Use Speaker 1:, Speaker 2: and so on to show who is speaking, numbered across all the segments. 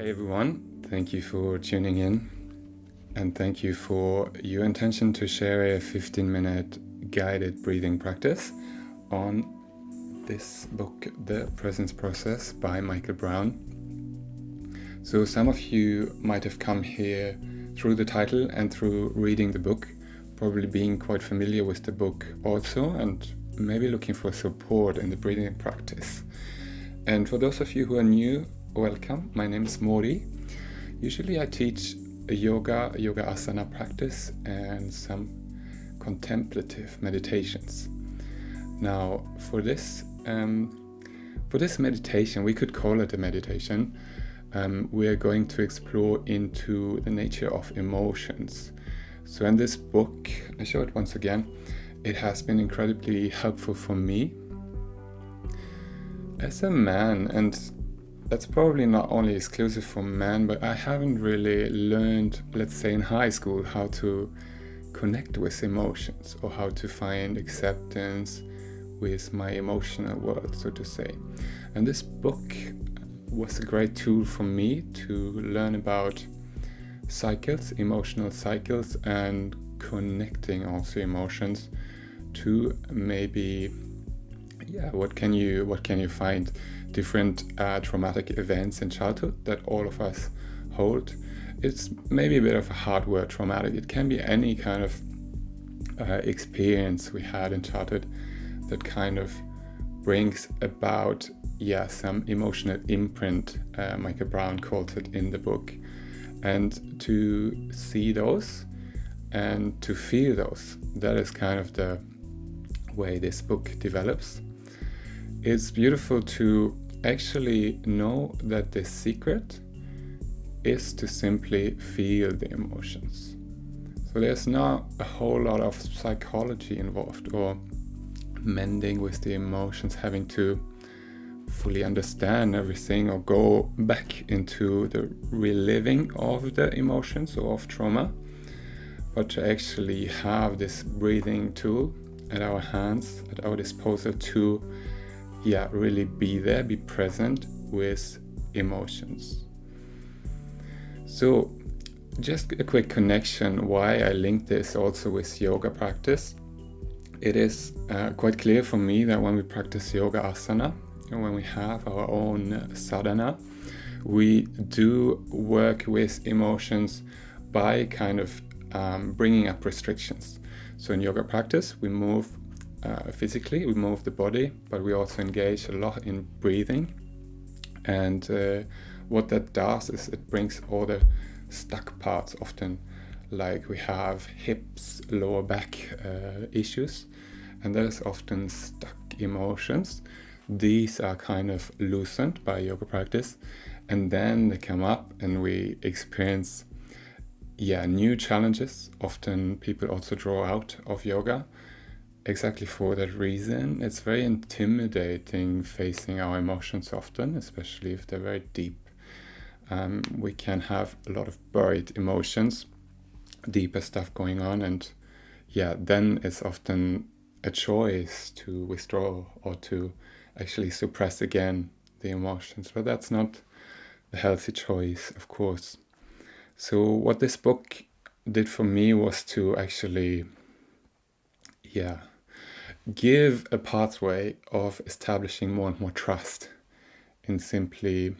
Speaker 1: Hey everyone, thank you for tuning in and thank you for your intention to share a 15-minute guided breathing practice on this book, The Presence Process by Michael Brown. So some of you might have come here through the title and through reading the book, probably being quite familiar with the book also, and maybe looking for support in the breathing practice. And for those of you who are new, welcome. My name is Mori. Usually I teach a yoga asana practice and some contemplative meditations. Now for this meditation, we could call it a meditation, we are going to explore into the nature of emotions. So in this book, I show it once again, it has been incredibly helpful for me as a man, and that's probably not only exclusive for men, but I haven't really learned, let's say in high school, how to connect with emotions or how to find acceptance with my emotional world, so to say. And this book was a great tool for me to learn about cycles, emotional cycles, and connecting also emotions to maybe, what can you find? Different traumatic events in childhood that all of us hold. It's maybe a bit of a hard word, traumatic. It can be any kind of experience we had in childhood that kind of brings about some emotional imprint, Michael Brown calls it in the book. And to see those and to feel those, that is kind of the way this book develops. It's beautiful to actually know that the secret is to simply feel the emotions. So there's not a whole lot of psychology involved or mending with the emotions, having to fully understand everything or go back into the reliving of the emotions or of trauma, but to actually have this breathing tool at our hands, at our disposal to really be there, be present with emotions. So just a quick connection why I link this also with yoga practice. It is quite clear for me that when we practice yoga asana and when we have our own sadhana, we do work with emotions by kind of bringing up restrictions. So in yoga practice, we move physically, we move the body, but we also engage a lot in breathing. And what that does is it brings all the stuck parts, often like we have hips, lower back issues, and there's often stuck emotions. These are kind of loosened by yoga practice, and then they come up and we experience new challenges. Often people also draw out of yoga exactly for that reason. It's very intimidating facing our emotions often, especially if they're very deep. We can have a lot of buried emotions, deeper stuff going on, and then it's often a choice to withdraw or to actually suppress again the emotions. But that's not a healthy choice, of course. So what this book did for me was to actually give a pathway of establishing more and more trust in simply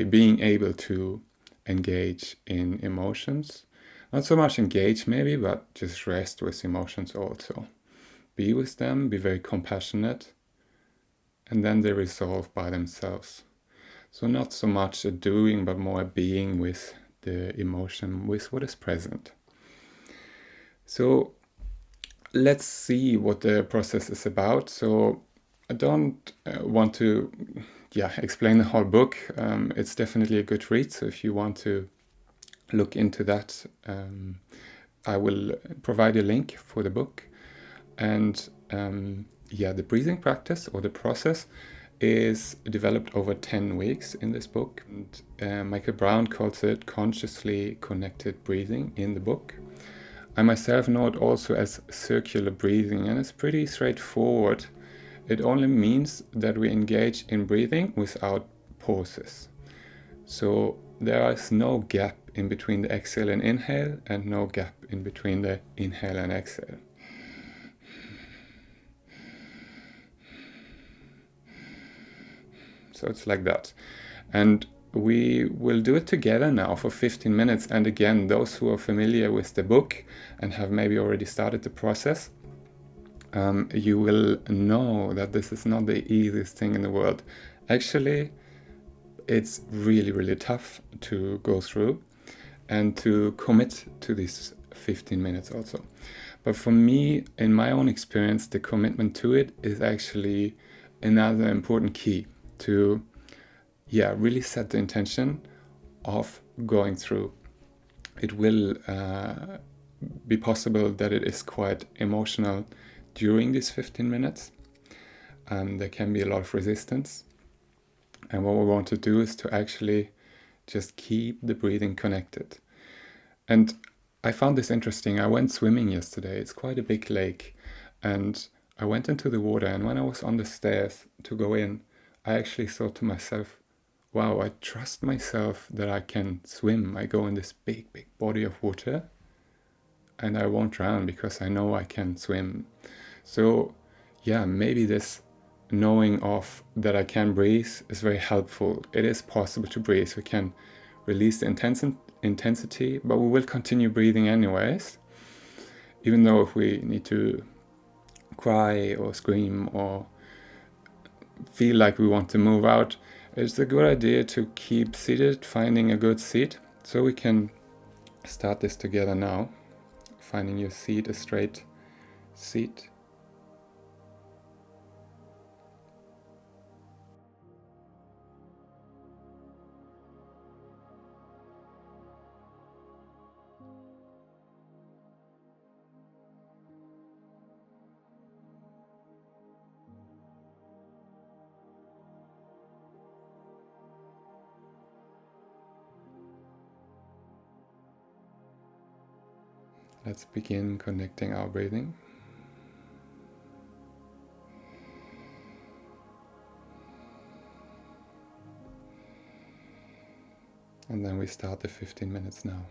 Speaker 1: being able to engage in emotions. Not so much engage maybe, but just rest with emotions also. Be with them, be very compassionate, and then they resolve by themselves. So not so much a doing, but more a being with the emotion, with what is present. So let's see what the process is about. So I don't want to explain the whole book. It's definitely a good read. So if you want to look into that, I will provide a link for the book. And the breathing practice or the process is developed over 10 weeks in this book. And Michael Brown calls it consciously connected breathing in the book. I myself know it also as circular breathing, and it's pretty straightforward. It only means that we engage in breathing without pauses. So there is no gap in between the exhale and inhale, and no gap in between the inhale and exhale. So it's like that. And we will do it together now for 15 minutes. And again, those who are familiar with the book and have maybe already started the process, you will know that this is not the easiest thing in the world. Actually, it's really, really tough to go through and to commit to these 15 minutes also. But for me, in my own experience, the commitment to it is actually another important key to really set the intention of going through. It will be possible that it is quite emotional during these 15 minutes. There can be a lot of resistance. And what we want to do is to actually just keep the breathing connected. And I found this interesting. I went swimming yesterday. It's quite a big lake. And I went into the water. And when I was on the stairs to go in, I actually thought to myself, wow, I trust myself that I can swim. I go in this big, big body of water and I won't drown because I know I can swim. So maybe this knowing of that I can breathe is very helpful. It is possible to breathe. We can release the intensity, but we will continue breathing anyways. Even though if we need to cry or scream or feel like we want to move out, it's a good idea to keep seated, finding a good seat. So we can start this together now. Finding your seat, a straight seat. Let's begin connecting our breathing. And then we start the 15 minutes now.